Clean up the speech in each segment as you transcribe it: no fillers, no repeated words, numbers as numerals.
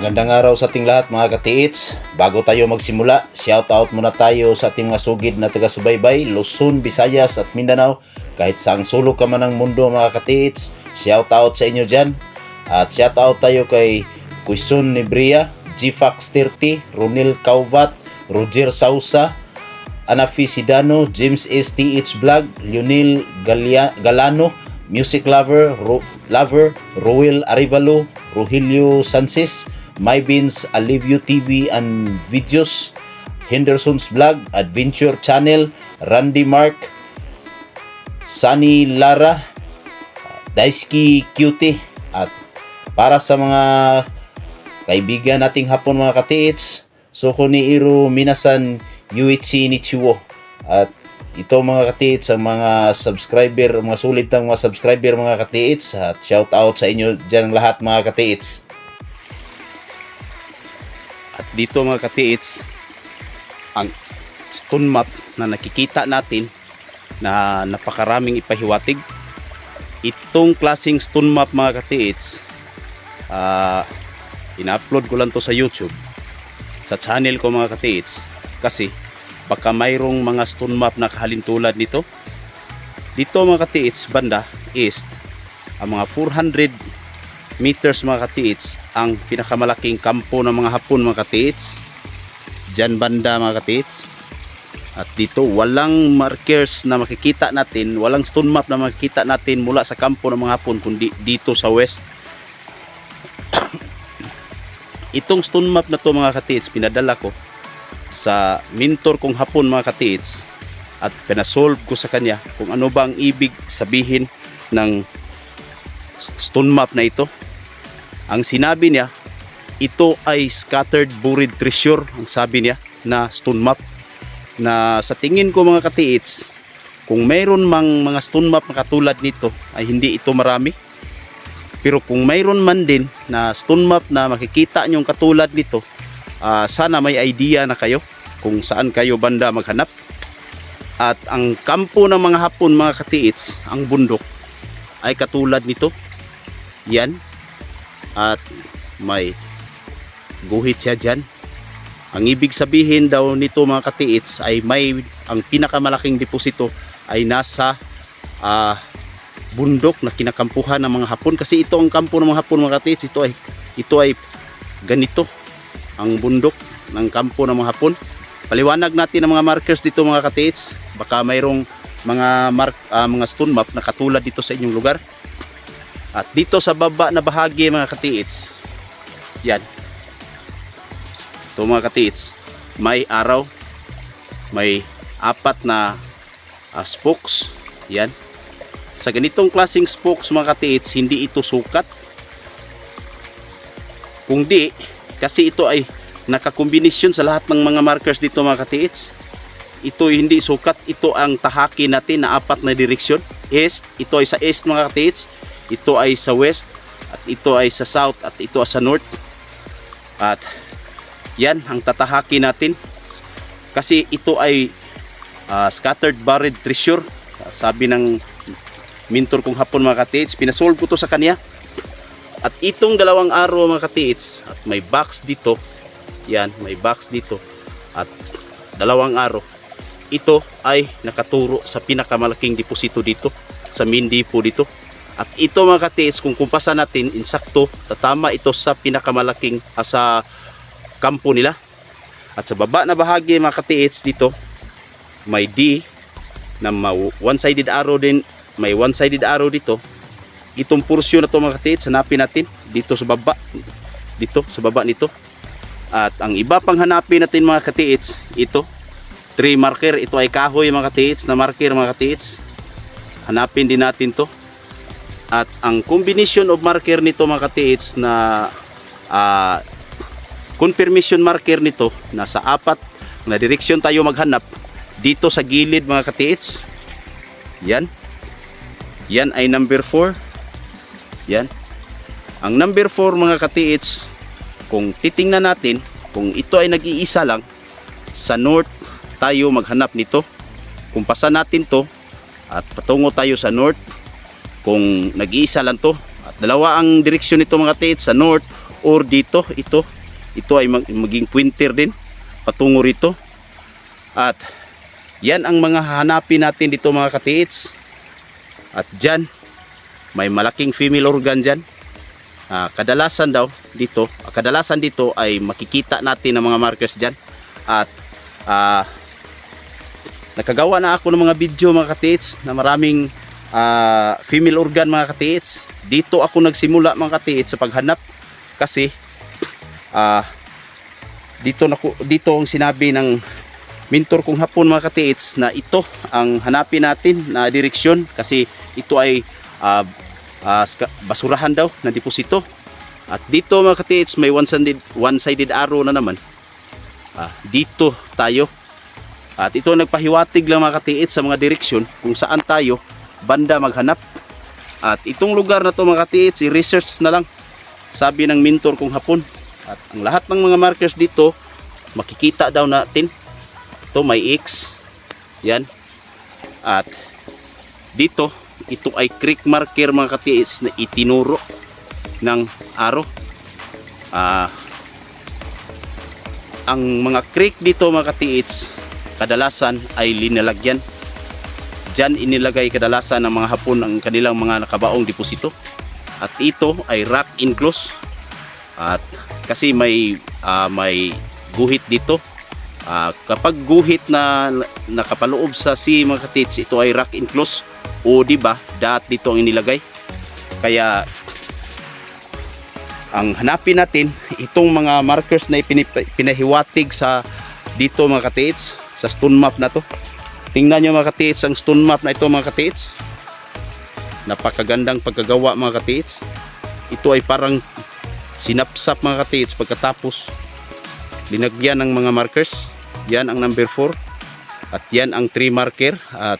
Magandang araw sa ating lahat mga katiits. Bago tayo magsimula, shoutout muna tayo sa ating mga sugid na taga-subaybay, Luzon, Visayas at Mindanao. Kahit saang sulok ka man ng mundo mga katiits, shoutout sa inyo dyan. At shoutout tayo kay Quezon Nebria, Gfax 30, Ronel Cauvat, Roger Sausa, Anafi Sidano, James STH Vlog, Lionel Galano, Music Lover, Roel Arivalo, Rogelio Sanchez, Mybins Alivio TV and Videos, Henderson's Vlog, Adventure Channel, Randy Mark, Sunny Lara, Daisuke Cutie. At para sa mga kaibigan nating Hapon mga katiits, Soko ni Iro Minasan Yuichi Nichiwo. At ito mga katiits, ang mga subscriber, mga sulit ng mga subscriber mga katiits, at shout out sa inyo dyan lahat mga katiits. At dito mga katiits, ang stone map na nakikita natin na napakaraming ipahiwatig. Itong klaseng stone map mga katiits, ina-upload ko lang to sa YouTube, sa channel ko mga katiits, kasi baka mayroong mga stone map na kahalintulad nito. Dito mga katiits, banda east, ang mga 400 meters mga katiits, ang pinakamalaking kampo ng mga Hapon mga katiits. Diyan banda mga katiits. At dito walang markers na makikita natin, walang stone map na makikita natin mula sa kampo ng mga Hapon, kundi dito sa west. Itong stone map na to mga katiits, pinadala ko sa mentor kong Hapon mga katiits, at pinasolve ko sa kanya kung ano ba ang ibig sabihin ng stone map na ito. Ang sinabi niya, ito ay scattered buried treasure, ang sabi niya na stone map, na sa tingin ko mga katiits, kung mayroon mang mga stone map na katulad nito, ay hindi ito marami. Pero kung mayroon man din na stone map na makikita nyong katulad nito, sana may idea na kayo kung saan kayo banda maghanap. At ang kampo ng mga Hapon mga katiits, ang bundok, ay katulad nito. Yan. At may guhit siya dyan. Ang ibig sabihin daw nito mga katiits ay ang pinakamalaking deposito ay nasa bundok na kinakampuhan ng mga Hapon. Kasi ito ang kampo ng mga Hapon mga katiits. Ito ay ganito ang bundok ng kampo ng mga Hapon. Paliwanag natin ang mga markers dito mga katiits. Baka mayroong mga stone map na katulad dito sa inyong lugar. At dito sa baba na bahagi mga katiits, yan, ito mga katiits, may araw, may 4 na spokes. Yan, sa ganitong klaseng spokes mga katiits, hindi ito sukat. Kung di, kasi ito ay nakakombinasyon sa lahat ng mga markers dito mga katiits, ito hindi sukat. Ito ang tahaki natin na 4 na direksyon. East, ito ay sa east mga katiits, ito ay sa west, at ito ay sa south, at ito ay sa north. At yan ang tatahaki natin, kasi ito ay scattered buried treasure, sabi ng mentor kong Hapon mga katiits. Pinasolve ko to sa kanya. At itong dalawang arrow mga katiits, at may box dito, yan, may box dito, at dalawang arrow, ito ay nakaturo sa pinakamalaking deposito dito, sa main depot dito. At ito mga katiits, kung kumpasan natin, insakto, tatama ito sa pinakamalaking sa kampo nila. At sa baba na bahagi mga katiits dito, may D na one-sided arrow din, may one-sided arrow dito. Itong porsyon na to mga katiits, hanapin natin dito sa baba, dito sa baba nito. At ang iba pang hanapin natin mga katiits, ito, 3 marker, ito ay kahoy mga katiits, na marker mga katiits. Hanapin din natin to. At ang combination of marker nito mga katiits, na confirmation marker nito, nasa 4 na direksyon tayo maghanap. Dito sa gilid mga katiits, yan, yan ay number 4. Yan, ang number 4 mga katiits, kung titingnan natin, kung ito ay nag-iisa lang, sa north tayo maghanap nito. Kumpasan natin to at patungo tayo sa north. Kung nag-iisa lang to, at dalawa ang direksyon nito mga katiits, sa north or dito, ito ito ay maging pointer din patungo rito. At yan ang mga hanapin natin dito mga katiits. At dyan may malaking female organ dyan. Kadalasan dito ay makikita natin ang mga markers dyan. At nakagawa na ako ng mga video mga katiits na maraming female organ mga katiits. Dito ako nagsimula mga katiits sa paghanap kasi dito ang sinabi ng mentor kong hapon mga katiits na ito ang hanapin natin na direksyon kasi ito ay basurahan daw na deposito. At dito mga katiits may one-sided arrow na naman. Dito tayo. At ito nagpahiwatig lang mga katiits sa mga direksyon kung saan tayo banda maghanap. At itong lugar na to mga katiits, i-research na lang, sabi ng mentor kong hapon. At ang lahat ng mga markers dito makikita daw natin. Ito may X. Yan. At dito, ito ay creek marker mga katiits na itinuro ng arrow. Ang mga creek dito mga katiits kadalasan ay linalagyan. Diyan inilagay kadalasan ng mga Hapon ang kanilang mga nakabaong deposito. At ito ay rock enclosed. At kasi may guhit dito. Kapag guhit na nakapaloob sa sea mga katiits, ito ay rock enclosed o di ba daat dito ang inilagay. Kaya ang hanapin natin itong mga markers na pinahiwatig sa dito mga katiits sa stone map na to. Tingnan nyo mga katiits ang stone map na ito mga katiits. Napakagandang pagkagawa mga katiits. Ito ay parang sinapsap mga katiits pagkatapos linagyan ng mga markers. Yan ang number 4 at yan ang 3 marker at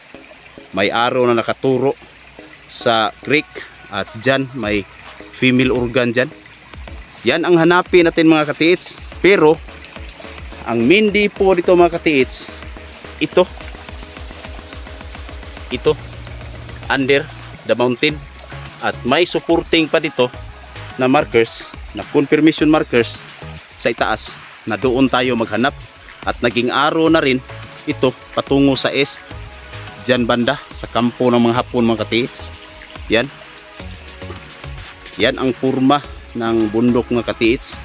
may arrow na nakaturo sa creek at dyan may female organ dyan. Yan ang hanapin natin mga katiits. Pero ang main depot dito mga katiits, ito under the mountain. At may supporting pa dito na markers, na confirmation markers sa itaas na doon tayo maghanap. At naging arrow na rin ito patungo sa east, dyan banda sa kampo ng mga Hapon mga katiits. Yan ang purma ng bundok mga katiits.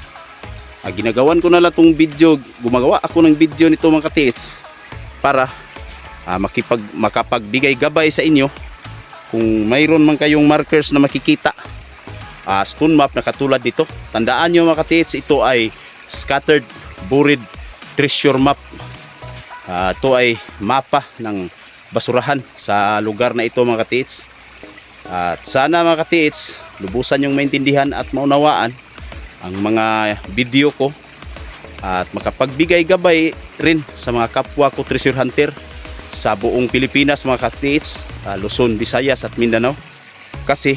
Ginagawan ko na lang itong video, gumagawa ako ng video nito mga katiits para makapagbigay gabay sa inyo kung mayroon man kayong markers na makikita, stone map na katulad dito. Tandaan nyo mga katiits, ito ay scattered buried treasure map. Ito ay mapa ng basurahan sa lugar na ito mga katiits. At sana mga katiits, lubusan yung maintindihan at maunawaan ang mga video ko at makapagbigay gabay rin sa mga kapwa ko treasure hunter sa buong Pilipinas mga katiits, Luzon, Visayas at Mindanao. Kasi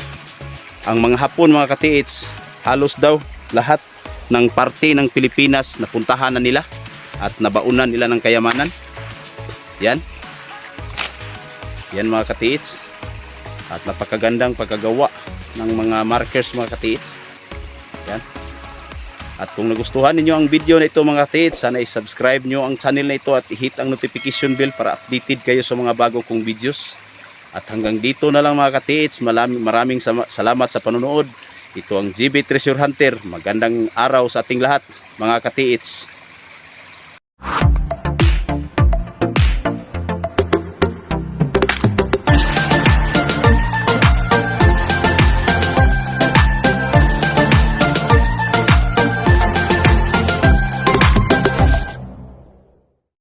ang mga Hapon mga katiits, halos daw lahat ng parte ng Pilipinas napuntahan na nila at nabaunan nila ng kayamanan. Yan mga katiits. At napakagandang pagkagawa ng mga markers mga katiits. Yan. At kung nagustuhan ninyo ang video na ito mga katiits, sana i-subscribe nyo ang channel na ito at i-hit ang notification bell para updated kayo sa mga bago kong videos. At hanggang dito na lang mga katiits, maraming salamat sa panonood. Ito ang GB Treasure Hunter. Magandang araw sa ating lahat mga katiits.